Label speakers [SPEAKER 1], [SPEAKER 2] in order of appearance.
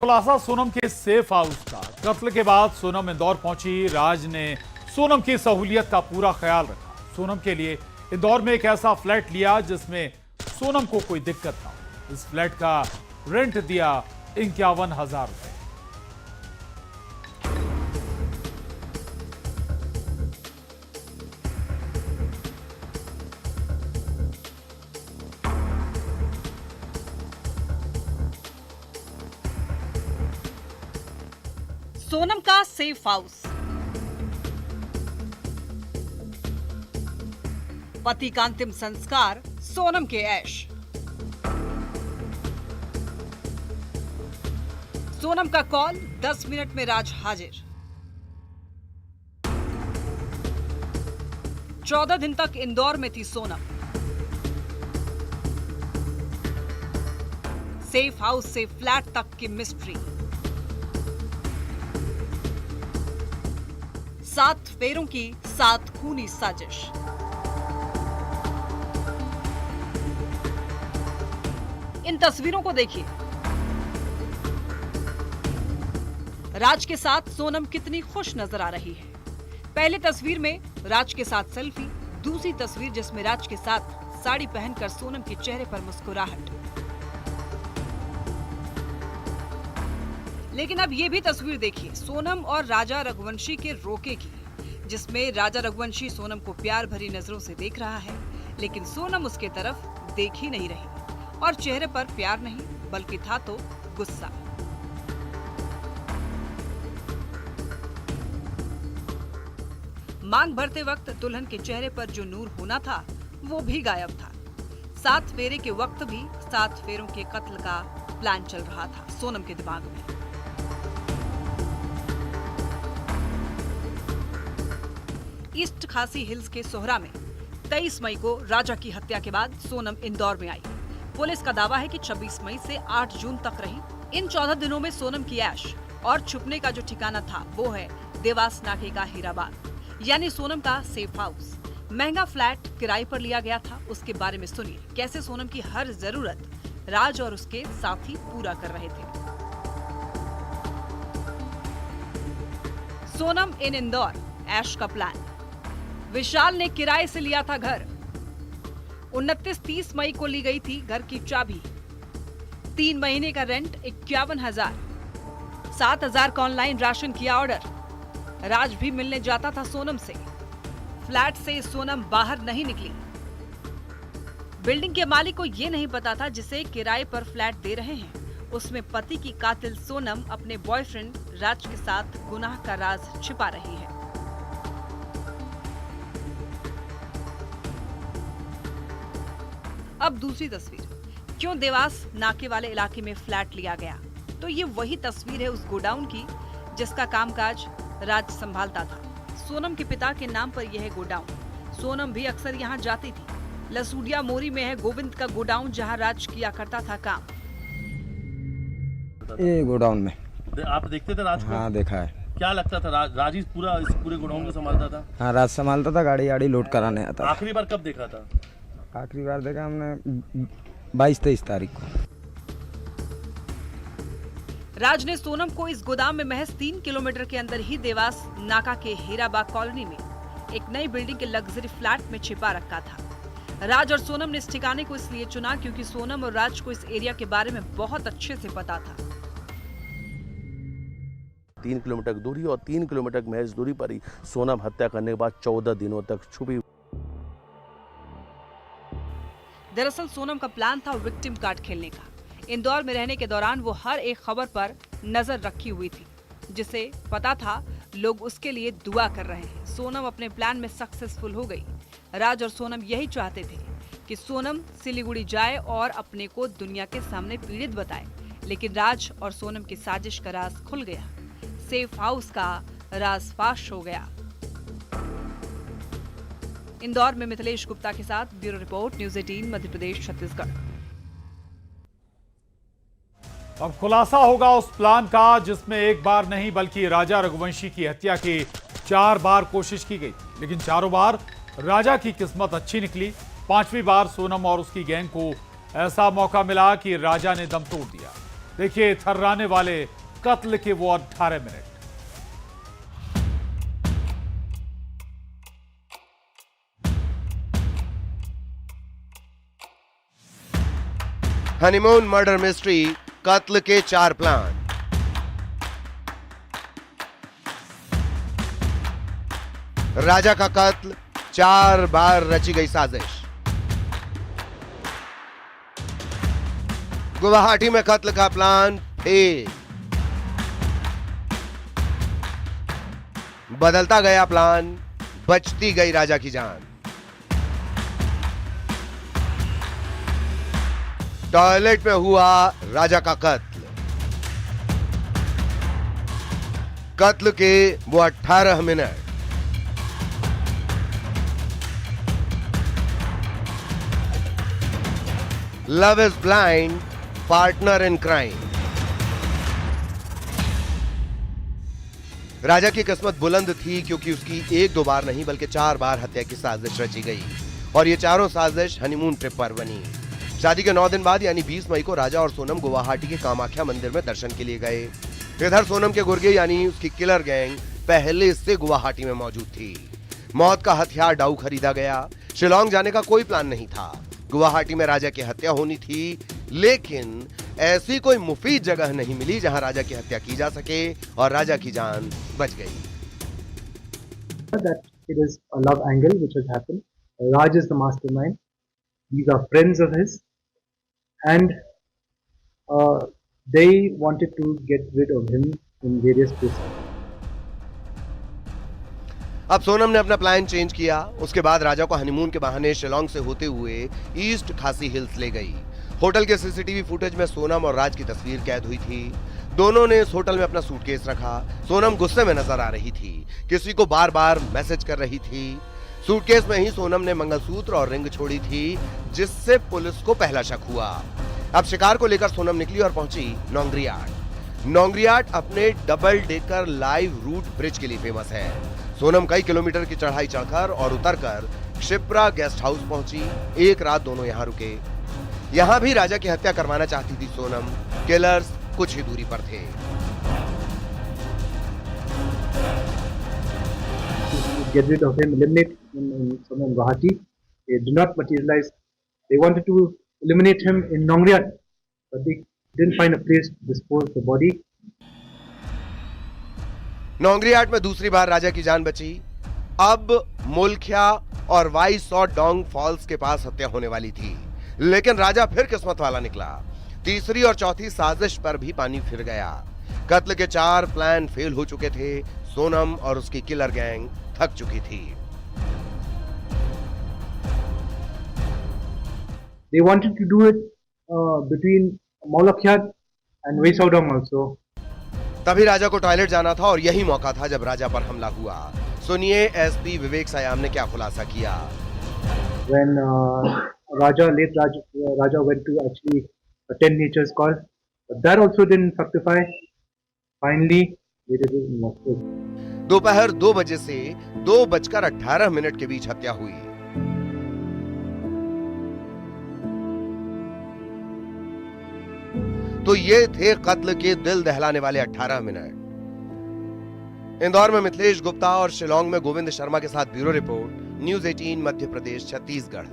[SPEAKER 1] खुलासा सोनम के safe house का। कत्ल के बाद सोनम इंदौर पहुंची। राज ने सोनम की सहूलियत का पूरा ख्याल रखा। सोनम के लिए इंदौर में एक ऐसा फ्लैट लिया जिसमें सोनम को कोई दिक्कत ना हो। इस फ्लैट का रेंट दिया 51,000 रुपए।
[SPEAKER 2] सोनम का सेफ हाउस। पति का अंतिम संस्कार, सोनम के ऐश। सोनम का कॉल, 10 मिनट में राज हाजिर। 14 दिन तक इंदौर में थी सोनम। सेफ हाउस से फ्लैट तक की मिस्ट्री। 7 फेरों की 7 खूनी साजिश। इन तस्वीरों को देखिए। राज के साथ सोनम कितनी खुश नजर आ रही है। पहली तस्वीर में राज के साथ सेल्फी, दूसरी तस्वीर जिसमें राज के साथ साड़ी पहनकर सोनम के चेहरे पर मुस्कुराहट। लेकिन अब ये भी तस्वीर देखिए सोनम और राजा रघुवंशी के रोके की, जिसमें राजा रघुवंशी सोनम को प्यार भरी नजरों से देख रहा है, लेकिन सोनम उसके तरफ देख ही नहीं रही और चेहरे पर प्यार नहीं बल्कि था तो गुस्सा। मांग भरते वक्त दुल्हन के चेहरे पर जो नूर होना था वो भी गायब था। 7 फेरे के वक्त भी 7 फेरों के कत्ल का प्लान चल रहा था सोनम के दिमाग में। ईस्ट खासी हिल्स के सोहरा में 23 मई को राजा की हत्या के बाद सोनम इंदौर में आई। पुलिस का दावा है कि 26 मई से 8 जून तक रही। इन 14 दिनों में सोनम की ऐश और छुपने का जो ठिकाना था वो है देवास नाके का हीराबाद, यानी सोनम का सेफ हाउस। महंगा फ्लैट किराए पर लिया गया था। उसके बारे में सुनिए कैसे सोनम की हर जरूरत राज और उसके साथी पूरा कर रहे थे। सोनम इन इंदौर, ऐश का प्लान। विशाल ने किराए से लिया था घर। 29-30 मई को ली गई थी घर की चाबी। 3 महीने का रेंट 51,000। 7,000 का ऑनलाइन राशन किया ऑर्डर। राज भी मिलने जाता था सोनम से। फ्लैट से सोनम बाहर नहीं निकली। बिल्डिंग के मालिक को यह नहीं पता था जिसे किराए पर फ्लैट दे रहे हैं उसमें पति की कातिल सोनम अपने बॉयफ्रेंड राज के साथ गुनाह का राज छिपा रही है। अब दूसरी तस्वीर, क्यों देवास नाके वाले इलाके में फ्लैट लिया गया? तो ये वही तस्वीर है उस गोडाउन की जिसका कामकाज राज संभालता था। सोनम के पिता के नाम पर यह है गोडाउन। सोनम भी अक्सर यहाँ जाती थी। लसूडिया मोरी में है गोविंद का गोडाउन जहाँ राज किया करता था काम।
[SPEAKER 3] ये गोडाउन में
[SPEAKER 4] आप देखते थे राज को?
[SPEAKER 3] हाँ देखा है।
[SPEAKER 4] क्या लगता था राज ही इस पूरे गोडाउन को संभालता था?
[SPEAKER 3] हाँ राज संभालता था, गाड़ी लोड कराने आता था।
[SPEAKER 4] आखिरी बार कब देखा था?
[SPEAKER 3] आखिरी बार देखा हमने 22-23 तारीख को।
[SPEAKER 2] राज ने सोनम को इस गोदाम में महज 3 किलोमीटर के अंदर ही देवास नाका के हीराबाग कॉलोनी में एक नई बिल्डिंग के लग्जरी फ्लैट में छिपा रखा था। राज और सोनम ने इस ठिकाने को इसलिए चुना क्योंकि सोनम और राज को इस एरिया के बारे में बहुत अच्छे से पता था।
[SPEAKER 4] 3 किलोमीटर की दूरी और 3 किलोमीटर की महज दूरी पर ही सोनम हत्या करने के बाद 14 दिनों तक छुपी।
[SPEAKER 2] दरअसल सोनम का प्लान था विक्टिम कार्ड खेलने का। इंदौर में रहने के दौरान वो हर एक खबर पर नजर रखी हुई थी, जिसे पता था लोग उसके लिए दुआ कर रहे हैं। सोनम अपने प्लान में सक्सेसफुल हो गई। राज और सोनम यही चाहते थे कि सोनम सिलीगुड़ी जाए और अपने को दुनिया के सामने पीड़ित बताए, लेकिन राज और सोनम की साजिश का राज खुल गया। सेफ हाउस का राज फाश हो गया। इंदौर में मिथिलेश गुप्ता के साथ bureau report, news 18 Madhya Pradesh Chhattisgarh.
[SPEAKER 1] अब खुलासा होगा उस प्लान का जिसमें एक बार नहीं बल्कि राजा रघुवंशी की हत्या की 4 बार कोशिश की गई, लेकिन चारों बार राजा की किस्मत अच्छी निकली। 5वीं बार सोनम और उसकी गैंग को ऐसा मौका मिला कि राजा ने दम तोड़ दिया। देखिए थर्राने वाले कत्ल के वो 18 मिनट।
[SPEAKER 5] हनीमून मर्डर मिस्ट्री, कत्ल के 4 प्लान। राजा का कत्ल, 4 बार रची गई साजिश। गुवाहाटी में कत्ल का प्लान फेल। बदलता गया प्लान, बचती गई राजा की जान। टॉयलेट में हुआ राजा का कत्ल। कत्ल के वो 18 मिनट। Love is blind, partner in crime. राजा की किस्मत बुलंद थी क्योंकि उसकी 1-2 बार नहीं बल्कि 4 बार हत्या की साजिश रची गई और ये चारों साजिश हनीमून ट्रिप पर बनी। शादी के 9 दिन बाद यानी 20 मई को राजा और सोनम गुवाहाटी के कामाख्या मंदिर में दर्शन के लिए गए। इधर सोनम के गुर्गे यानी उसकी किलर गैंग पहले से गुवाहाटी में मौजूद थी। मौत का हथियार डाउ खरीदा गया। शिलोंग जाने का कोई प्लान नहीं था। गुवाहाटी में राजा की हत्या होनी थी, लेकिन ऐसी कोई मुफीद जगह नहीं मिली जहां राजा की हत्या की जा सके और राजा की जान बच गई।
[SPEAKER 6] That it is a love angle which has happened. Raj is the mastermind. These are friends of his, and they wanted to get rid of him in various places.
[SPEAKER 5] अब सोनम ने अपना प्लान चेंज किया। उसके बाद राजा को honeymoon के बहाने शिलोंग से होते हुए ईस्ट खासी हिल्स ले गई। होटल के सीसीटीवी फुटेज में सोनम और राज की तस्वीर कैद हुई थी। दोनों ने इस होटल में अपना सूटकेस रखा। सोनम गुस्से में नजर आ रही थी, किसी को बार बार मैसेज कर रही थी। सूटकेस में ही सोनम ने मंगलसूत्र और रिंग छोड़ी थी, जिससे पुलिस को पहला शक हुआ। अब शिकार को लेकर सोनम निकली और पहुंची नोंगरियाट। नोंगरियाट अपने double decker live root bridge के लिए फेमस है। सोनम कई किलोमीटर की चढ़ाई चढ़कर और उतरकर शिप्रा गेस्ट हाउस पहुंची। एक रात दोनों यहां रुके। यहां भी राजा की हत्या करवाना चाहती थी सोनम। किलर्स कुछ ही दूरी पर थे।
[SPEAKER 6] Get rid of him, eliminate him in Guwahati. They did not materialize. They wanted to eliminate him in Nongriat, but they didn't find a place to dispose the body.
[SPEAKER 5] नोंगरियाट में दूसरी बार राजा की जान बची। अब मुल्खिया और वाई सौ डोंग फॉल्स के पास हत्या होने वाली थी, लेकिन राजा फिर किस्मत वाला निकला। तीसरी और चौथी साजिश पर भी पानी फिर गया। कत्ल के 4 प्लान फेल हो चुके थे। सोनम और उसकी किलर गैंग थक चुकी थी।
[SPEAKER 6] They wanted to do it between Maulakyat and Wesaudong also.
[SPEAKER 5] तभी राजा को टॉयलेट जाना था और यही मौका था जब राजा पर हमला हुआ। सुनिए एसपी विवेक सयाम ने क्या खुलासा किया।
[SPEAKER 6] When late Raja went to actually attend nature's call, but that also didn't fructify. Finally, they did it in Moscow.
[SPEAKER 5] दोपहर 2 बजे से 2:18 के बीच हत्या हुई। तो ये थे कत्ल के दिल दहलाने वाले 18 मिनट। इंदौर में मिथिलेश गुप्ता और शिलोंग में गोविंद शर्मा के साथ bureau report, news 18 Madhya Pradesh Chhattisgarh.